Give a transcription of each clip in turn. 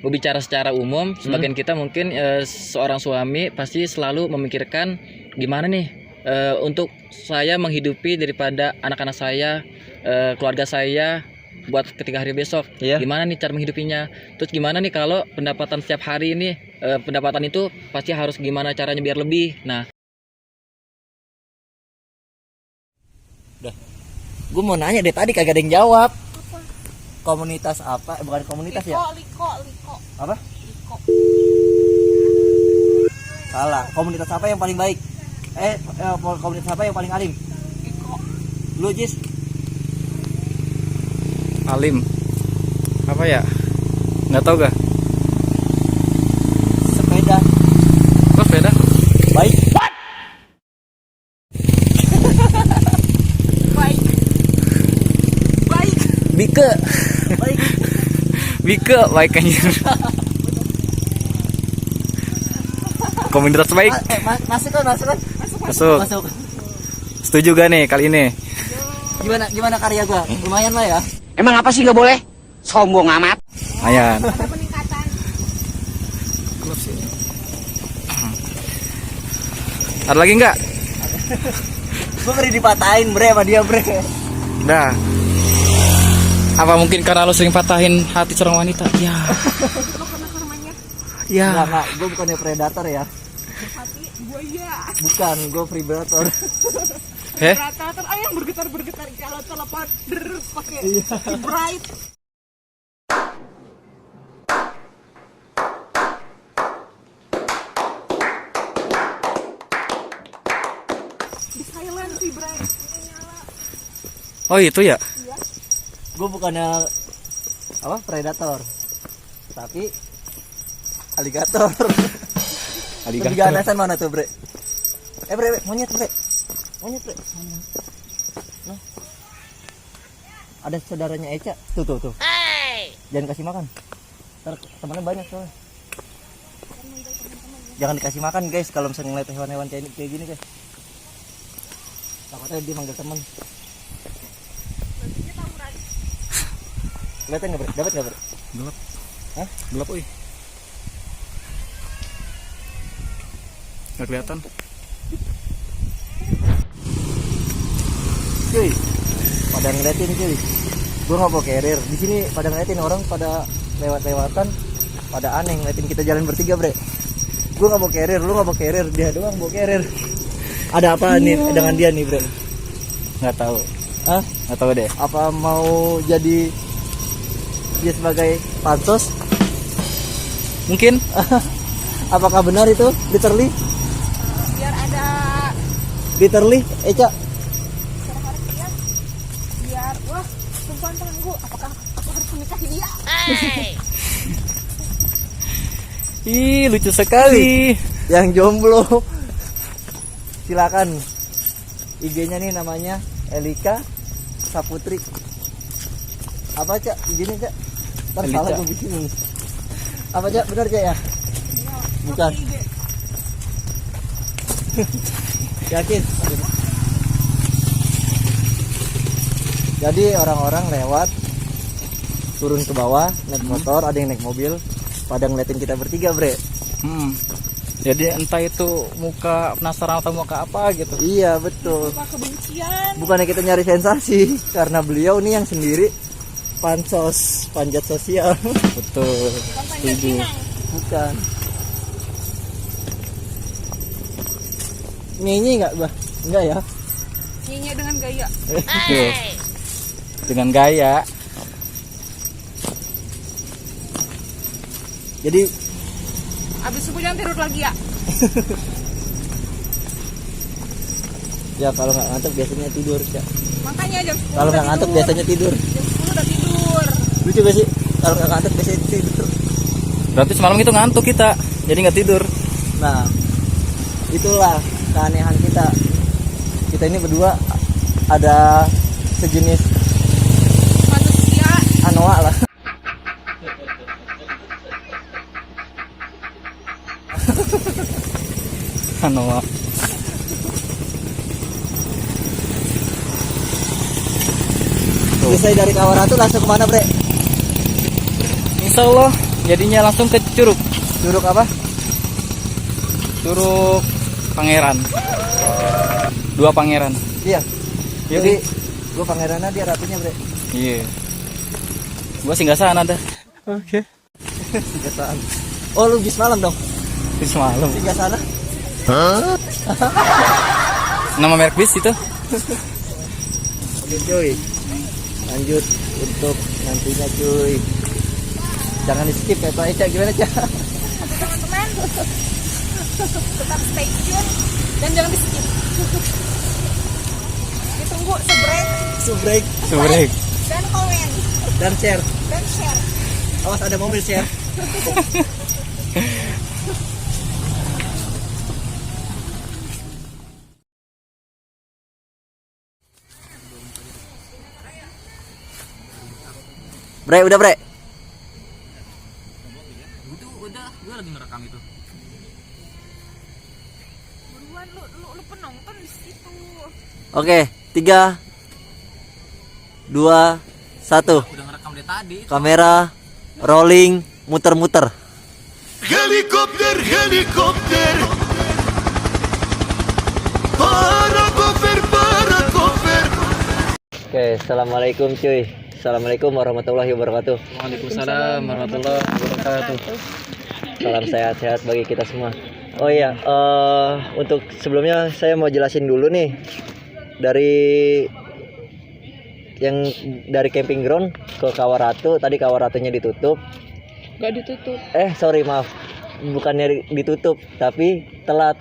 berbicara secara umum, sebagian kita mungkin seorang suami pasti selalu memikirkan gimana nih untuk saya menghidupi daripada anak-anak saya, keluarga saya buat ketika hari besok. Gimana nih cara menghidupinya? Terus gimana nih kalau pendapatan setiap hari ini, pendapatan itu pasti harus gimana caranya biar lebih. Nah, udah. Gue mau nanya deh, tadi kagak ada yang jawab. Apa? Komunitas apa? Bukan komunitas ya? Liko. Apa? Liko. Salah. Komunitas apa yang paling baik? Komunitas apa yang paling alim? Liko. Lu, Jis? Alim apa ya, nggak tahu gak? Sepeda. Kok sepeda? Baik. Baik. Bike. Baik. Bike baik anjir. Komunitas baik. Masuk kan? Masuk. Setuju gak nih kali ini? Gimana karya gua? Lumayan lah ya. Emang apa sih nggak boleh? Sombong amat. Ayan. Ada peningkatan. Ada lagi nggak? Gua ngeri dipatahin bre sama dia bre. Dah. Apa mungkin karena lo sering patahin hati seorang wanita? Ya. Lo pernah ke rumahnya? Ya. Enggak, gua bukannya predator ya. Hati buaya. Bukan, gua vibrator. Rata-rata yang bergetar kalau telepon pakai bright. Di silent sih bright. Oh itu ya? Iya. Gue bukannya apa predator, tapi aligator. Lebih ganasan mana tuh bre? Bre, monyet bre. Nah. Ada saudaranya Eca. Tuh. Jangan kasih makan. Ntar temannya banyak soalnya. Jangan dikasih makan guys kalau misalnya ngeliat hewan-hewan kayak gini guys. Takutnya dia manggil teman. Kelihatan nggak bre? Dapat nggak bre? Gelap. Hah? Gelap oi. Nggak kelihatan. Cuy, pada ngeliatin cuy. Gue nggak bawa carrier. Di sini pada ngeliatin orang pada lewat-lewatan, pada aneh ngeliatin kita jalan bertiga bre. Gue nggak bawa carrier, lu nggak bawa carrier, dia doang bawa carrier. Ada apa nih dengan dia nih bre? Nggak tahu. Hah? Nggak tahu deh. Apa mau jadi dia sebagai pansos? Mungkin. Apakah benar itu? Literally? Biar ada Literally, Eca? biar wah perempuan tangguh. Apakah aku harus menikahi dia? Ih lucu sekali. Yang jomblo silakan, IG-nya nih namanya Elika Saputri. Apa Cak IG-nya Cak? Ntar Elika. salah gue bikin. Apa Cak? Benar Cak ya? Bukan. Yakin? Jadi orang-orang lewat turun ke bawah naik motor, ada yang naik mobil, pada ngeliatin kita bertiga bre. Jadi entah itu muka penasaran atau muka apa gitu. Iya betul. Apa kebencian? Bukannya kita nyari sensasi, karena beliau nih yang sendiri pansos, panjat sosial. Betul. Bukan panjat Setuju. pinang. Bukan. Nyenyi nggak bah? Enggak ya? Nyinya dengan gaya. Tuh. Dengan gaya. Jadi Abis subuh jangan tidur lagi ya. ya kalau nggak ngantuk biasanya tidur ya. Makanya jam 10 Kalau nggak ngantuk biasanya tidur. Jam 10 udah tidur. Lucu gak sih? Kalau nggak ngantuk biasanya tidur. Berarti semalam itu ngantuk kita. Jadi nggak tidur. Nah, itulah keanehan kita. Kita ini berdua ada sejenis Manusia. anoa lah. Anoa. Selesai dari Kawaratu langsung kemana bre? Insya Allah jadinya langsung ke Curug. Curug apa? Curug Pangeran. 2 Pangeran. Iya. Jadi gua pangerannya, dia ratunya, Bre. Iya. Gua singgah sana dah. Oke. Kebiasaan. Oh, lu bis malam dong? Bis malam. Singgah sana? Nama merek bis itu? Oke cuy, lanjut untuk nantinya cuy. Jangan di skip ya Pak Eca, gimana Cak? Teman-teman, tetap stay tune dan jangan di skip. Ditunggu Subrek Subrek. dan komen dan share. dan share. Awas ada mobil share. Bre, udah Bre. Udah, gue lagi ngerekam itu. Buruan lu penonton di situ. Oke, 3 2 1. Udah ngerekam dari tadi. Kamera rolling, muter-muter. Helikopter, helikopter. Para koper, para koper. Oke, assalamualaikum cuy. Assalamualaikum warahmatullahi wabarakatuh. Waalaikumsalam warahmatullahi wabarakatuh. Salam sehat-sehat bagi kita semua. Oh iya, untuk sebelumnya saya mau jelasin dulu nih dari camping ground ke Kawaratu. Tadi Kawaratunya ditutup. Gak ditutup. Sorry maaf, bukannya ditutup tapi telat.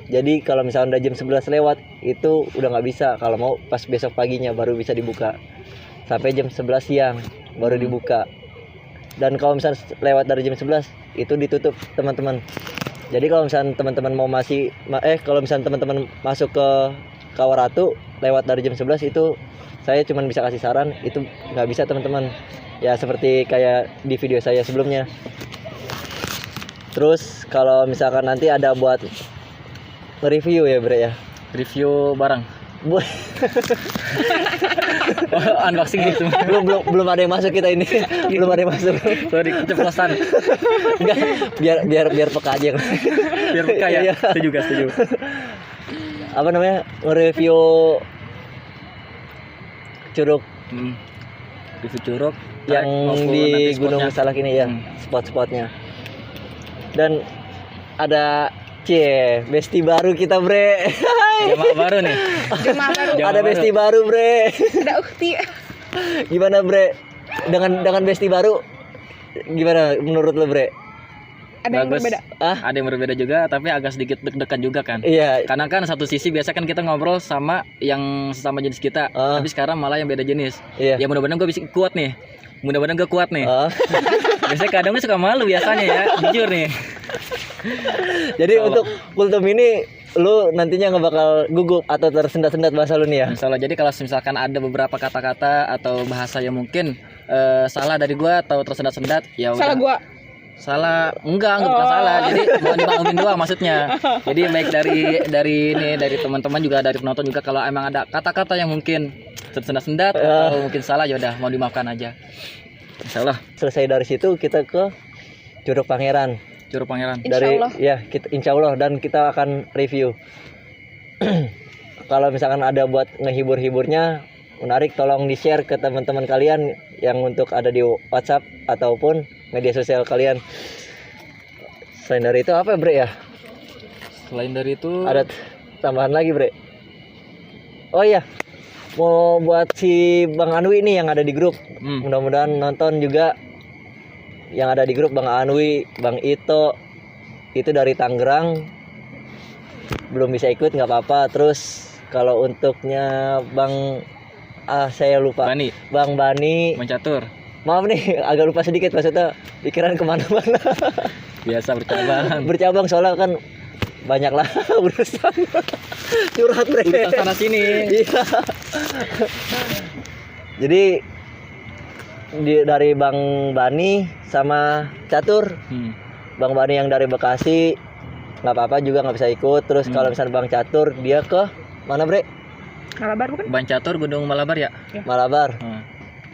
Jadi kalau misalnya udah jam 11 lewat itu udah nggak bisa. Kalau mau pas besok paginya baru bisa dibuka. Sampai jam 11 siang baru dibuka. Dan kalau misalnya lewat dari jam 11 itu ditutup teman-teman. Jadi kalau misalnya teman-teman mau kalau misalnya teman-teman masuk ke Kawaratu lewat dari jam 11 itu saya cuma bisa kasih saran itu nggak bisa teman-teman. Ya seperti kayak di video saya sebelumnya. Terus kalau misalkan nanti ada buat review ya Bre ya. Review barang. Bu- Unboxing gitu. belum ada yang masuk kita ini. Belum ada yang masuk. Sorry, keceplosan. Enggak, biar peka aja. Biar buka ya. Iya. Setuju. Apa namanya? Nge-review Curug Review Curug yang maupun di nanti Gunung spotnya. Salak ini ya, spot-spotnya. Dan ada bestie baru kita Bre. Jamaah baru nih. Jemaah baru. Jamaah Ada baru. bestie baru Bre. Ada ukti. Gimana Bre? Dengan bestie baru gimana menurut lo Bre? Ada yang Bagus. berbeda. Ada yang berbeda juga, tapi agak sedikit deg-degan juga kan. Iya. Karena kan satu sisi biasa kan kita ngobrol sama yang sesama jenis kita, tapi sekarang malah yang beda jenis. Iya. Ya mudah-mudahan gue bisa kuat nih. Mudah-mudahan gue kuat nih. Biasanya kadang gue suka malu biasanya ya, jujur nih. Jadi untuk kultum ini lu nantinya nggak bakal gugup atau tersendat-sendat bahasa lu nih ya? Misalnya jadi kalau misalkan ada beberapa kata-kata atau bahasa yang mungkin salah dari gua atau tersendat-sendat ya Salah udah. gua. Salah enggak bukan salah, jadi mau dimaklumin doang maksudnya. Jadi baik dari teman-teman juga dari penonton juga kalau emang ada kata-kata yang mungkin tersendat-sendat atau mungkin salah ya udah mau dimaafkan aja. Insyaallah. Selesai dari situ kita ke Curug Pangeran. Curug Pangeran. Insyaallah. Insya Allah dan kita akan review. Kalau misalkan ada buat ngehibur-hiburnya menarik, tolong di share ke teman-teman kalian yang untuk ada di WhatsApp ataupun media sosial kalian. Selain dari itu apa Bre ya? Selain dari itu Ada tambahan lagi Bre? Oh iya, mau buat si Bang Anwi ini yang ada di grup. Mudah-mudahan nonton juga. Yang ada di grup Bang Anwi, Bang Ito, itu dari Tangerang, belum bisa ikut nggak apa-apa. Terus kalau untuknya saya lupa. Bang Bani. mencatur. Maaf nih, agak lupa sedikit maksudnya. Pikiran kemana-mana. Biasa bercabang. Bercabang soalnya kan banyak lah urusan. Curhat Bre. Urusan sana sini. Iya. Jadi dari Bang Bani sama Catur. Bang Bani yang dari Bekasi nggak apa-apa juga nggak bisa ikut. Terus kalau misalnya Bang Catur dia ke mana Bre? Malabar bukan? Ban Catur Gunung Malabar ya? Malabar.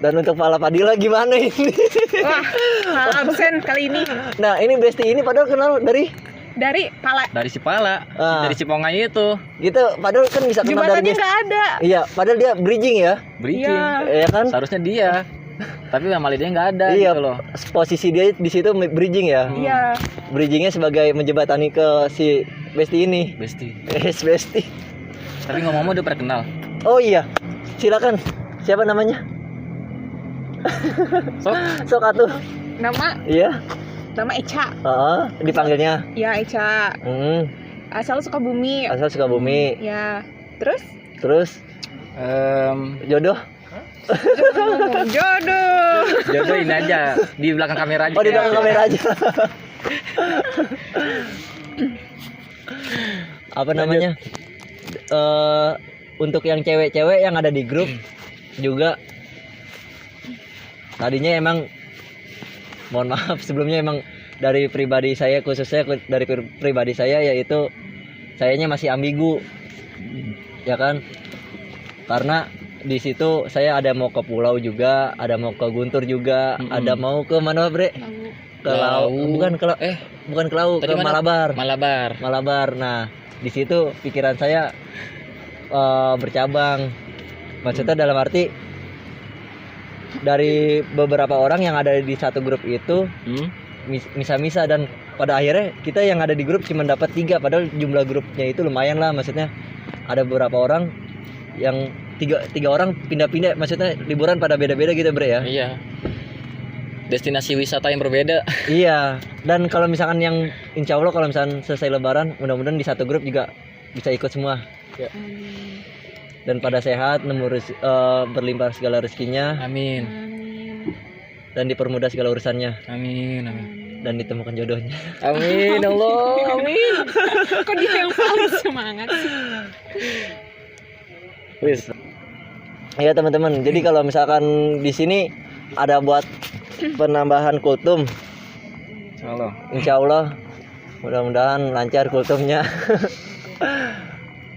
Dan untuk Pala Padilla gimana ini? Wah, salah absen kali ini. Nah, ini Besti ini padahal kenal dari Dari Pala. Dari si Pala, Ah. dari si Pongai itu. gitu. Padahal kan bisa kenal dari Jembatannya Besti. nggak ada. Iya, padahal dia bridging ya. Bridging. Iya. Ya kan? Seharusnya dia. Tapi malah dia nggak ada Iya, gitu loh. posisi dia di situ bridging ya. Iya. Bridgingnya sebagai menjembatani ke si Besti ini. Besti. Besti. Tapi ngomong-ngomong udah pernah kenal. Oh iya, silakan. Siapa namanya? Sok. Sok atuh. Nama Iya. Echa. Dipanggilnya. Ya Echa. Asal Sukabumi. Asal Sukabumi. Ya. Terus? Terus jodoh. Jodoh. Jodoh ini aja di belakang kamera aja. Oh, di belakang kamera aja. Apa namanya? Untuk yang cewek-cewek yang ada di grup juga tadinya emang, mohon maaf sebelumnya, emang dari pribadi saya, khususnya dari pribadi saya, yaitu sayanya masih ambigu, ya kan? Karena di situ saya ada mau ke pulau juga, ada mau ke Guntur juga, ada mau ke mana, Bre? Ke Lau, bukan ke Lau, bukan ke Lau, ke Tadi mana? Malabar. Malabar. Nah, di situ pikiran saya bercabang. Maksudnya dalam arti dari beberapa orang yang ada di satu grup itu misa-misa, dan pada akhirnya kita yang ada di grup cuma dapat 3, padahal jumlah grupnya itu lumayan lah. Maksudnya ada beberapa orang yang tiga orang pindah-pindah, maksudnya liburan pada beda-beda gitu, Bre ya. Iya. Destinasi wisata yang berbeda. Iya. Dan kalau misalkan yang insya Allah kalau misalkan selesai lebaran, mudah-mudahan di satu grup juga bisa ikut semua. Ya. Dan pada sehat, berlimpah segala rezekinya, Amin. dan dipermudah segala urusannya, Amin. dan ditemukan jodohnya. Amin Allah. Amin. Kok dia yang paling semangat sih? Wis. Iya teman-teman. Jadi kalau misalkan di sini ada buat penambahan kultum, insya Allah mudah-mudahan lancar kultumnya.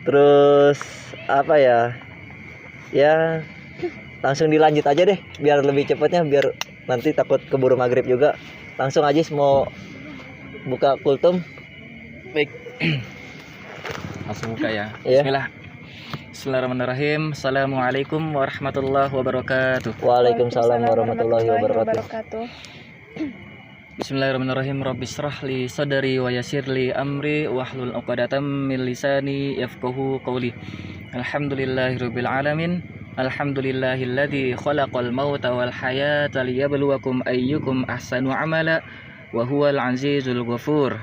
Terus apa ya? Ya langsung dilanjut aja deh, biar lebih cepatnya, biar nanti takut keburu maghrib juga. Langsung aja mau buka kultum. Baik. Langsung buka ya. Iya. Bismillah. Bismillahirrahmanirrahim. Assalamualaikum warahmatullahi wabarakatuh. Waalaikumsalam warahmatullahi wabarakatuh. Bismillahirrahmanirrahim. Rabbishrah li sadri wa yassir li amri wahlul 'uqdatam min lisani yafqahu qawli. Alhamdulillahirabbil alamin. Alhamdulillahilladzi khalaqal mauta wal hayata liyabluwakum ayyukum ahsanu amala wa huwal azizul ghafur.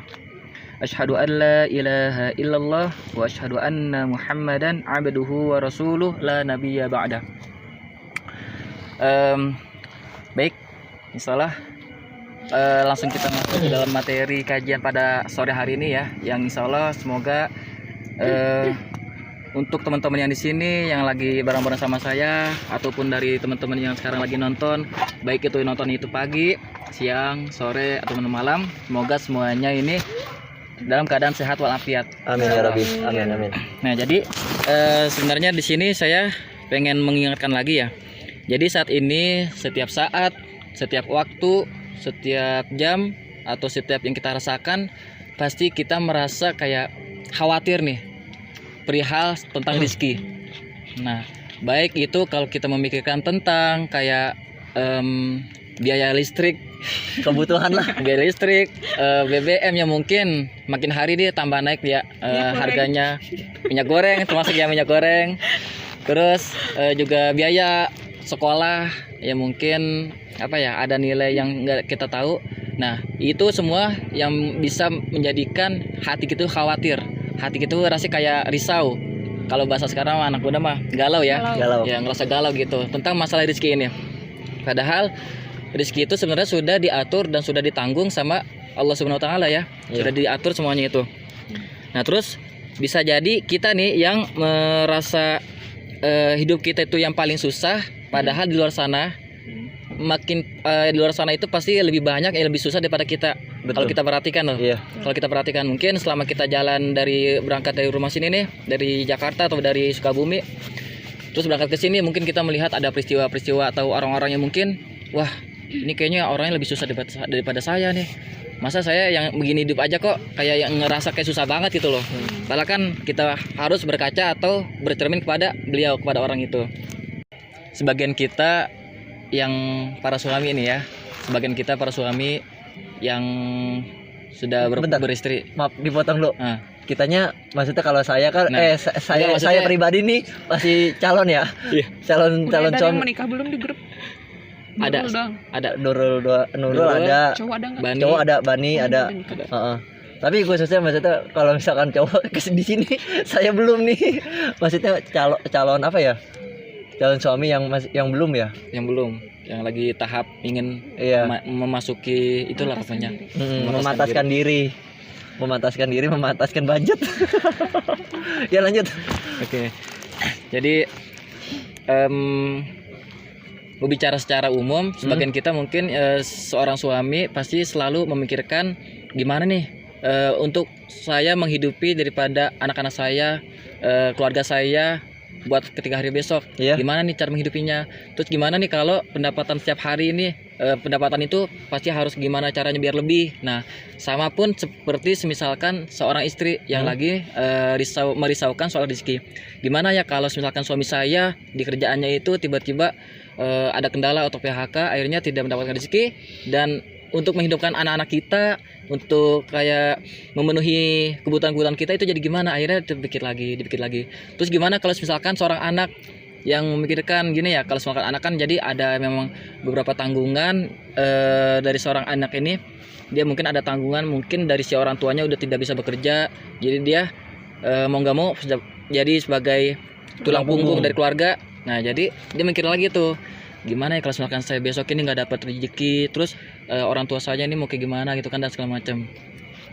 Asyhadu an la ilaha illallah wa asyhadu anna Muhammadan abduhu wa rasuluh la nabiyya ba'da. Baik, insyaallah langsung kita masuk ke dalam materi kajian pada sore hari ini ya, yang insyaallah semoga untuk teman-teman yang di sini yang lagi bareng-bareng sama saya ataupun dari teman-teman yang sekarang lagi nonton, baik itu nonton itu pagi, siang, sore atau malam, semoga semuanya ini dalam keadaan sehat walafiat. Amin ya Rabbi. Amin. Nah, jadi sebenarnya di sini saya pengen mengingatkan lagi ya. Jadi saat ini setiap saat, setiap waktu, setiap jam atau setiap yang kita rasakan pasti kita merasa kayak khawatir nih perihal tentang rezeki. Nah, baik itu kalau kita memikirkan tentang kayak biaya listrik, Kebutuhan lah. biaya listrik, BBM yang mungkin makin hari dia tambah naik ya harganya, minyak goreng termasuk ya minyak goreng, terus juga biaya sekolah ya mungkin apa ya, ada nilai yang nggak kita tahu. Nah, itu semua yang bisa menjadikan hati kita khawatir, hati kita rasa kayak risau. Kalau bahasa sekarang anak muda mah galau ya, Galau. ya ngerasa galau gitu tentang masalah rezeki ini. Padahal rezeki itu sebenarnya sudah diatur dan sudah ditanggung sama Allah Subhanahu wa taala ya. Sudah diatur semuanya itu. Nah, terus bisa jadi kita nih yang merasa hidup kita itu yang paling susah, padahal di luar sana di luar sana itu pasti lebih banyak yang lebih susah daripada kita. Kalau kita perhatikan loh. Iya. Kalau kita perhatikan mungkin selama kita jalan berangkat dari rumah sini nih, dari Jakarta atau dari Sukabumi, Terus berangkat ke sini mungkin kita melihat ada peristiwa-peristiwa atau orang-orang yang mungkin, wah ini kayaknya orangnya lebih susah daripada saya nih. Masa saya yang begini hidup aja kok kayak yang ngerasa kayak susah banget gitu loh. Padahal kan kita harus berkaca atau bercermin kepada beliau, kepada orang itu. Sebagian kita yang para suami ini ya, sebagian kita para suami yang sudah Bentar. beristri. Maaf dipotong dulu. Nah, Kitanya maksudnya kalau saya kan Nah, saya enggak, maksudnya- pribadi nih masih calon ya. Iya. Calon Udah ada yang suami. menikah belum di grup? ada Nurul doang. ada Nurul Nurul, ada, Cowok ada nggak? Bani, cowok ada, Bani Oh, ada. udah nikah. Heeh. Tapi khususnya maksudnya kalau misalkan cowok di sini saya belum nih. Maksudnya calon apa ya? Calon suami yang belum ya? yang belum, yang lagi tahap ingin Iya. memasuki itulah Melepaskan pokoknya. diri. Memataskan diri. Memataskan budget. Ya lanjut. Oke. Jadi berbicara secara umum, sebagian kita mungkin seorang suami pasti selalu memikirkan gimana nih untuk saya menghidupi daripada anak-anak saya, keluarga saya buat ketika hari besok. Iya. Gimana nih cara menghidupinya? Terus gimana nih kalau pendapatan setiap hari ini pendapatan itu pasti harus gimana caranya biar lebih. Nah, sama pun seperti semisalkan seorang istri yang lagi merisaukan soal rezeki. Gimana ya kalau misalkan suami saya di kerjaannya itu tiba-tiba ada kendala atau PHK, akhirnya tidak mendapatkan rezeki, dan untuk menghidupkan anak-anak kita, untuk kayak memenuhi kebutuhan-kebutuhan kita itu jadi gimana? Akhirnya dipikir lagi. Terus gimana kalau misalkan seorang anak yang memikirkan gini ya, kalau misalkan anak kan jadi ada memang beberapa tanggungan dari seorang anak ini, dia mungkin ada tanggungan mungkin dari si orang tuanya udah tidak bisa bekerja, jadi dia mau nggak mau jadi sebagai tulang punggung dari keluarga. Nah jadi dia mikir lagi tuh, gimana ya kalau misalkan saya besok ini nggak dapat rezeki, terus orang tua saya ini mau kayak gimana gitu kan, dan segala macam.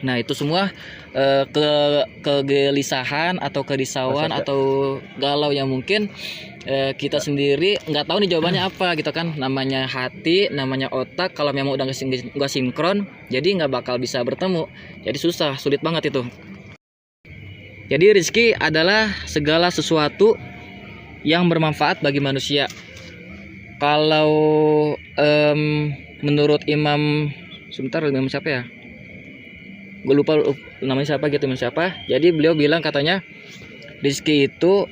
Nah itu semua kegelisahan atau kerisauan atau galau yang mungkin kita sendiri nggak tahu nih jawabannya apa gitu kan. Namanya hati, namanya otak, kalau memang udah nggak sinkron, jadi nggak bakal bisa bertemu. Jadi sulit banget itu. Jadi rezeki adalah segala sesuatu yang bermanfaat bagi manusia. Kalau menurut Imam siapa ya? Gue lupa namanya siapa gitu, Imam siapa. Jadi beliau bilang katanya rezeki itu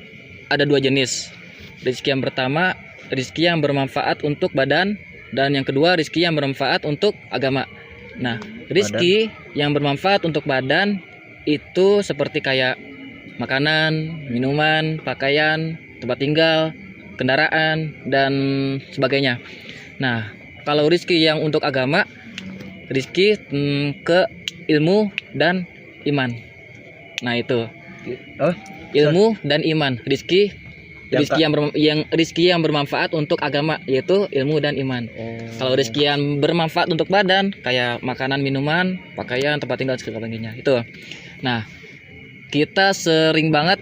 ada 2 jenis. Rezeki yang pertama, rezeki yang bermanfaat untuk badan, dan yang kedua rezeki yang bermanfaat untuk agama. Nah, rezeki yang bermanfaat untuk badan itu seperti kayak makanan, minuman, pakaian, tempat tinggal, kendaraan, dan sebagainya. Nah, kalau rezeki yang untuk agama, rezeki ke ilmu dan iman. Nah itu Oh, ilmu dan iman. Rezeki yang bermanfaat untuk agama, yaitu ilmu dan iman. Kalau rezeki yang bermanfaat untuk badan, kayak makanan, minuman, pakaian, tempat tinggal, sebagainya itu. Nah kita sering banget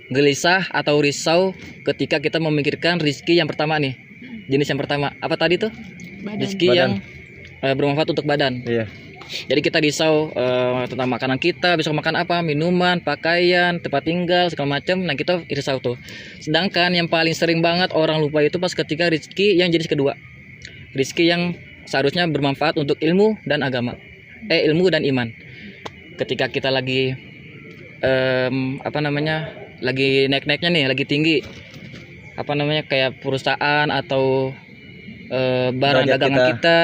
gelisah atau risau ketika kita memikirkan rezeki yang pertama nih. Jenis yang pertama apa tadi tuh? Rezeki yang bermanfaat untuk badan. Iya. Jadi kita risau tentang makanan kita, besok makan apa, minuman, pakaian, tempat tinggal, segala macam. Nah kita risau tuh. Sedangkan yang paling sering banget orang lupa itu pas ketika rezeki yang jenis kedua, rezeki yang seharusnya bermanfaat untuk ilmu dan agama, ilmu dan iman. Ketika kita lagi lagi naik-naiknya nih, lagi tinggi, kayak perusahaan atau barang Derajat dagangan kita,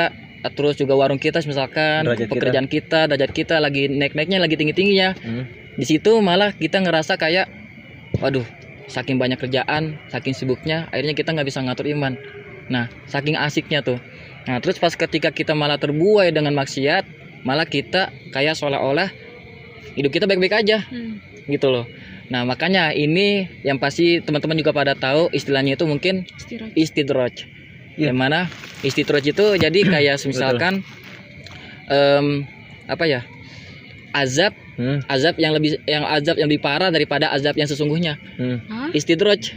terus juga warung kita misalkan, Derajat pekerjaan kita, derajat kita lagi naik-naiknya, lagi tinggi-tingginya. Di situ malah kita ngerasa kayak, waduh, saking banyak kerjaan, saking sibuknya, akhirnya kita nggak bisa ngatur iman. Nah, saking asiknya tuh. Nah, terus pas ketika kita malah terbuai dengan maksiat, malah kita kayak seolah-olah hidup kita baik-baik aja, gitu loh. Nah, makanya ini yang pasti teman-teman juga pada tahu istilahnya itu mungkin istidraj. Yang mana istidraj itu jadi kayak misalkan azab yang lebih parah daripada azab yang sesungguhnya. Istidraj.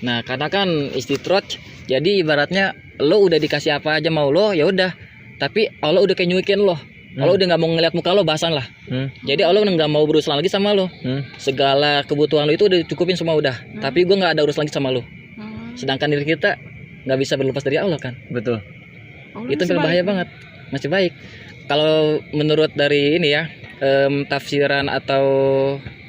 Nah, karena kan istidraj, jadi ibaratnya lo udah dikasih apa aja mau lo, ya udah. Tapi Allah udah kayak nyuikin lo. Allah udah nggak mau ngeliat muka lo, bahasan lah. Jadi Allah udah nggak mau berurusan lagi sama lo. Segala kebutuhan lo itu udah cukupin semua udah. Tapi gue nggak ada urusan lagi sama lo. Sedangkan diri kita nggak bisa berlepas dari Allah kan. Betul. Itu berbahaya banget. Masih baik. Kalau menurut dari ini ya, tafsiran atau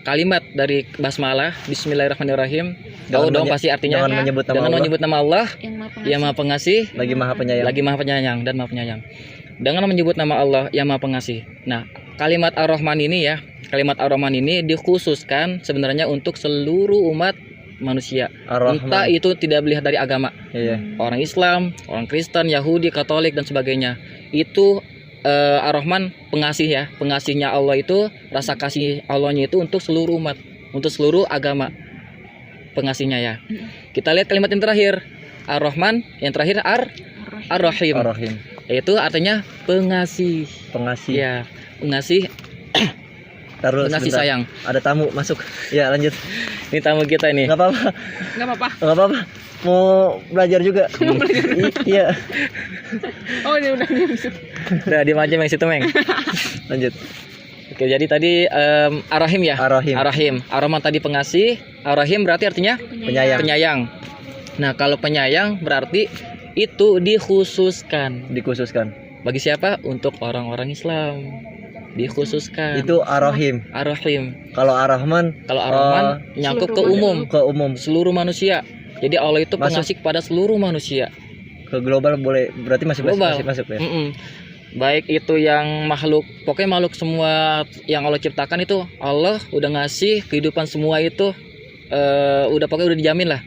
kalimat dari basmalah Bismillahirrahmanirrahim, tahu dong pasti artinya Jangan menyebut nama dengan Allah. menyebut nama Allah Yang yang Maha Pengasih, Lagi Maha Penyayang. lagi Maha Penyayang dan Maha Penyayang. Dengan menyebut nama Allah yang Maha Pengasih. Nah, kalimat Ar-Rahman ini ya, kalimat Ar-Rahman ini dikhususkan sebenarnya untuk seluruh umat manusia. Ar-Rahman. Entah itu tidak melihat dari agama, Iya. orang Islam, orang Kristen, Yahudi, Katolik dan sebagainya. Itu Ar-Rahman pengasih ya, pengasihnya Allah itu, rasa kasih Allahnya itu untuk seluruh umat, untuk seluruh agama, pengasihnya ya. Kita lihat kalimat yang terakhir, Ar-Rahman, yang terakhir Ar-Rahim, Ar-Rahim. yaitu artinya pengasih. Pengasih. Ya, pengasih, Taruh pengasih sebentar. sayang. Ada tamu masuk. Ya, lanjut. Ini tamu kita ini. Enggak apa-apa. Nggak apa-apa. Enggak apa-apa. Mau belajar juga. Iya. Oh, ini udah bisa. Udah diem aja Meng, situ Meng. Lanjut. Oke, jadi tadi Ar-Rahim ya. Ar-Rahim. Ar-Rahim. Ar-Rahman tadi pengasih, Ar-Rahim berarti artinya Penyayang. penyayang. Nah, kalau penyayang berarti itu dikhususkan. Dikhususkan. Bagi siapa? Untuk orang-orang Islam. Dikhususkan. Itu Ar-Rahim. Ar-Rahim. Kalau Ar-Rahman Kalau Ar-Rahman nyangkut ke umum, ke umum, seluruh manusia. Jadi Allah itu Masuk. pengasih kepada seluruh manusia. ke global boleh, berarti masih Global. masuk ya. Baik itu yang makhluk, pokoknya makhluk semua yang Allah ciptakan itu Allah udah ngasih kehidupan semua itu udah pokoknya udah dijamin lah.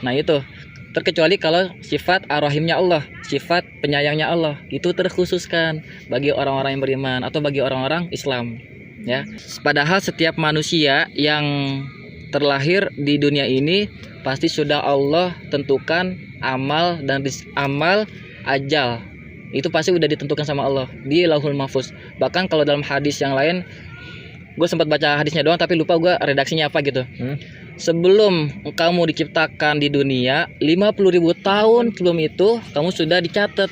Nah itu terkecuali kalau sifat Ar-Rahimnya Allah, sifat penyayangnya Allah itu terkhususkan bagi orang-orang yang beriman atau bagi orang-orang Islam ya. Padahal setiap manusia yang terlahir di dunia ini pasti sudah Allah tentukan amal dan amal ajal itu pasti udah ditentukan sama Allah di Lauhul Mahfuz. Bahkan kalau dalam hadis yang lain, gue sempat baca hadisnya doang tapi lupa gue redaksinya apa gitu. Sebelum kamu diciptakan di dunia 50.000 tahun sebelum itu kamu sudah dicatat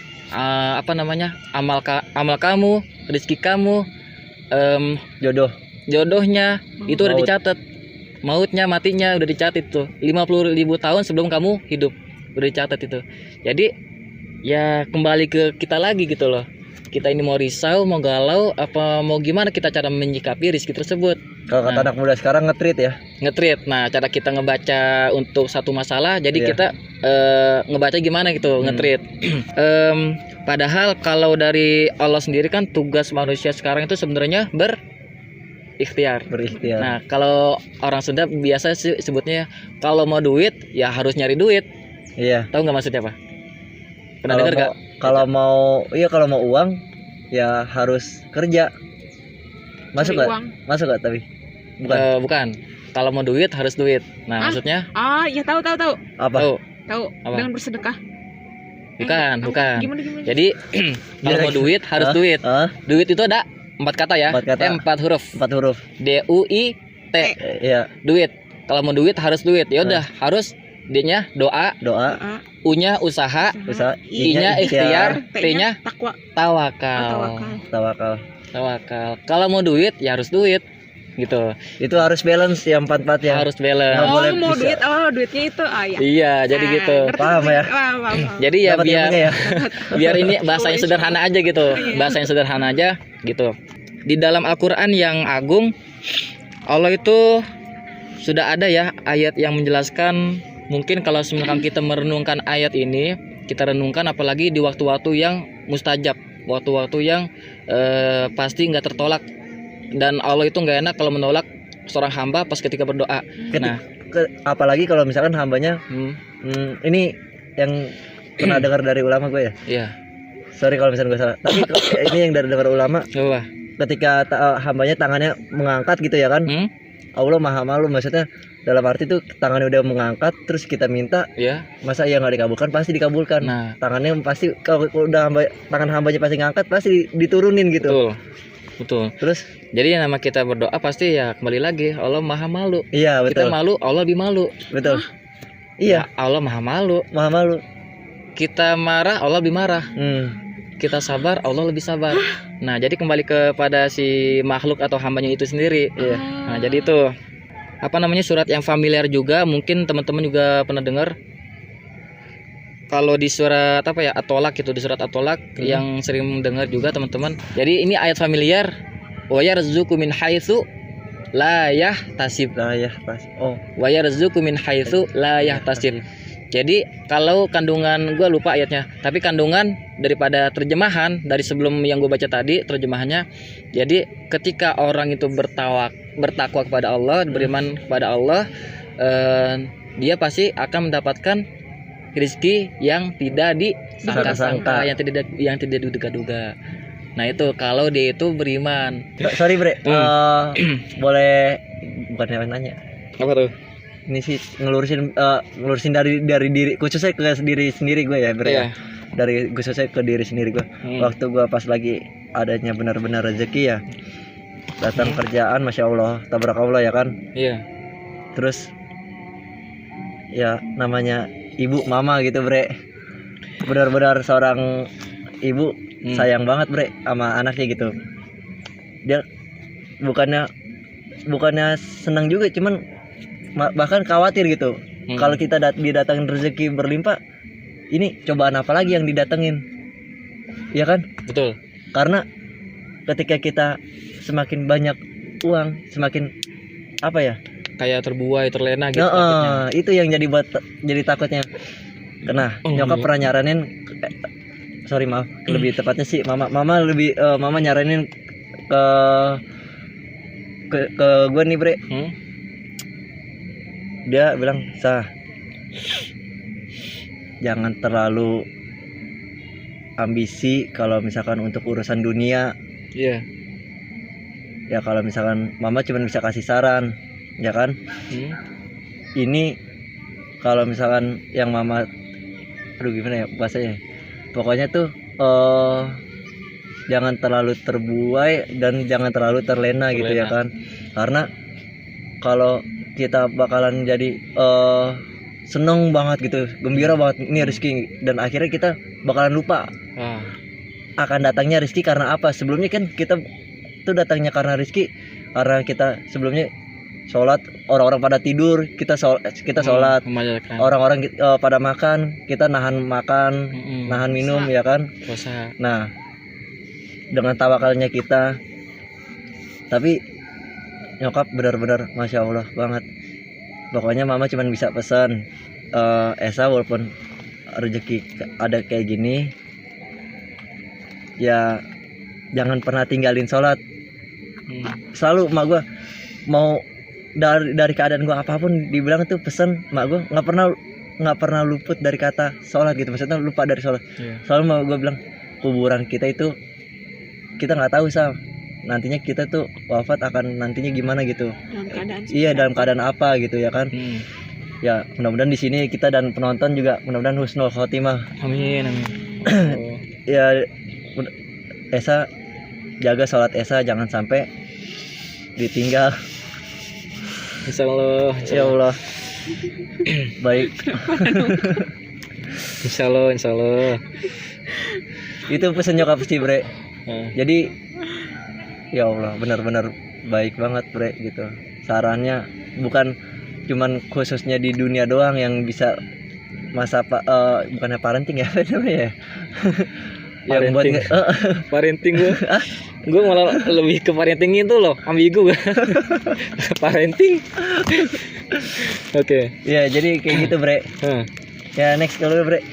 amal kamu, rezeki kamu, Jodoh. jodohnya itu udah Maut. dicatat, mautnya matinya udah dicatat itu 50.000 tahun sebelum kamu hidup udah dicatat itu. Jadi ya kembali ke kita lagi gitu loh, kita ini mau risau, mau galau, apa mau gimana kita cara menyikapi rezeki tersebut. Kalau kata anak muda sekarang nge-treat ya. Nge-treat. Nah, cara kita ngebaca untuk satu masalah, jadi Iya. kita ngebaca gimana gitu, nge-treat. Padahal kalau dari Allah sendiri kan tugas manusia sekarang itu sebenarnya berikhtiar. Berikhtiar. Nah, kalau orang Sunda biasa sih sebutnya kalau mau duit ya harus nyari duit. Iya. Tahu nggak maksudnya apa? Pernah Kalau dengar mau, nggak? kalau mau kalau mau uang ya harus kerja. Masuk Cari nggak? uang. Masuk nggak tapi? Bukan. Bukan. Kalau mau duit harus duit. Nah, maksudnya Ah, ya tahu. Apa? tahu. Tahu. Apa? Dengan bersedekah. Bukan, Apa? bukan. Gimana? Jadi kalau mau duit harus Hah? duit. Hah? Duit itu ada 4 kata ya. 4 kata. 4 huruf. 4 huruf. DUIT. Iya. Duit. Kalau mau duit harus duit. Ya udah, harus D-nya doa, Doa, Ah, U-nya usaha, usaha, I-nya ikhtiar, T-nya T-nya takwa. tawakal. Tawakal. tawakal. Tawakal. Kalau mau duit ya harus duit. Gitu. Itu harus balance ya 4-4 ya. Harus balance. Nggak Oh, boleh mau bisa. duit. Oh, duitnya itu. Ah, ya. Iya, jadi Ah, gitu. ngerti, Paham ngerti. ya? Paham. Jadi ya Dapat biar ilmunya ya. biar ini bahasa yang sederhana aja gitu. Iya. Bahasa yang sederhana aja gitu. Di dalam Al-Qur'an yang agung Allah itu sudah ada ya ayat yang menjelaskan. Mungkin kalau misalkan kita merenungkan ayat ini, kita renungkan apalagi di waktu-waktu yang mustajab, waktu-waktu yang pasti nggak tertolak, dan Allah itu nggak enak kalau menolak seorang hamba pas ketika berdoa. Nah, Apalagi kalau misalkan hambanya ini yang pernah dengar dari ulama gue ya. iya, Sorry kalau misalnya gue salah. Tapi ini yang dari dengar ulama, coba. ketika hambanya tangannya mengangkat gitu ya kan. Allah maha malu, maksudnya dalam arti tuh tangannya udah mengangkat terus kita minta, Ya, masa iya nggak dikabulkan? Pasti dikabulkan. nah, Tangannya pasti kalau udah tangan hambanya pasti ngangkat pasti diturunin gitu. betul, betul. Terus Jadi yang nama kita berdoa pasti ya kembali lagi Allah maha malu. iya Kita betul. malu, Allah lebih malu. Betul. Iya, Allah maha malu. maha malu. Kita marah, Allah lebih marah. kita sabar, Allah lebih sabar. Nah, jadi kembali kepada si makhluk atau hambanya itu sendiri. Nah, jadi itu apa namanya, surat yang familiar juga, mungkin teman-teman juga pernah dengar. Kalau di surat apa ya, At-Tolak itu, di surat At-Tolak yang sering dengar juga teman-teman. Jadi ini ayat familiar. Wa yarzuqu min haitsu la yahtasib. Wa yarzuqu min haitsu la yahtasib. Jadi kalau kandungan, gue lupa ayatnya, tapi kandungan daripada terjemahan dari sebelum yang gue baca tadi terjemahannya. Jadi ketika orang itu bertakwa kepada Allah, beriman kepada Allah, dia pasti akan mendapatkan rezeki yang tidak disangka-sangka, yang tidak diduga-duga. Nah itu kalau dia itu beriman. Sorry bre, boleh bukan nanya. Apa tuh? Ini sih ngelurusin dari diri, khususnya ke diri sendiri gue ya bre. Iya. Dari khususnya ke diri sendiri gue. Waktu gue pas lagi adanya benar-benar rezeki ya, datang kerjaan, masya Allah, tabarakallah ya kan. Iya. Terus ya namanya ibu mama gitu bre, benar-benar seorang ibu sayang banget bre sama anaknya gitu. Dia bukannya senang juga, cuman bahkan khawatir gitu. Kalau kita didatangin rezeki berlimpah, ini cobaan apa lagi yang didatengin, ya kan? Betul. Karena ketika kita semakin banyak uang, semakin apa ya, kayak terbuai, terlena gitu. Itu yang jadi takutnya. Nah, nyokap pernah nyaranin, lebih tepatnya sih mama nyaranin ke gue nih bre. Dia bilang, jangan terlalu ambisi kalau misalkan untuk urusan dunia. Iya. Ya kalau misalkan mama cuma bisa kasih saran, ya kan? Ini kalau misalkan yang mama, gimana ya bahasanya? Pokoknya tuh jangan terlalu terbuai dan jangan terlalu terlena gitu ya kan? Karena kalau kita bakalan jadi seneng banget gitu, gembira banget ini rezeki, dan akhirnya kita bakalan lupa akan datangnya rezeki karena apa. Sebelumnya kan kita tuh datangnya karena rezeki karena kita sebelumnya sholat, orang-orang pada tidur, kita sholat, orang-orang pada makan, kita nahan makan, nahan minum, ya kan? Puasa. Nah, dengan tawakalnya kita, tapi nyokap benar-benar masya Allah banget. Pokoknya mama cuma bisa pesan, Esa walaupun rezeki ada kayak gini, ya jangan pernah tinggalin sholat. Selalu mak gue mau dari keadaan gue apapun dibilang tuh pesan, mak gue nggak pernah luput dari kata sholat gitu, maksudnya lupa dari sholat. Selalu mak gue bilang, kuburan kita itu kita nggak tahu nantinya kita tuh wafat akan nantinya gimana gitu, dalam keadaan apa gitu ya kan. Ya mudah-mudahan di sini kita dan penonton juga mudah-mudahan husnul khotimah, amin. Ya Esa jaga sholat Esa, jangan sampai ditinggal. Insyaallah. Ya Allah. Baik. Insyaallah. Itu pesan nyokap sih bre. Jadi ya Allah, benar-benar baik banget bre gitu. Sarannya bukan cuman khususnya di dunia doang yang bisa masa bukannya parenting ya, apa namanya ya? Yang buat parenting gue malah lebih ke parenting itu loh, ambigu gue. Parenting. Oke. Ya jadi kayak gitu bre. Ya next kalau bre.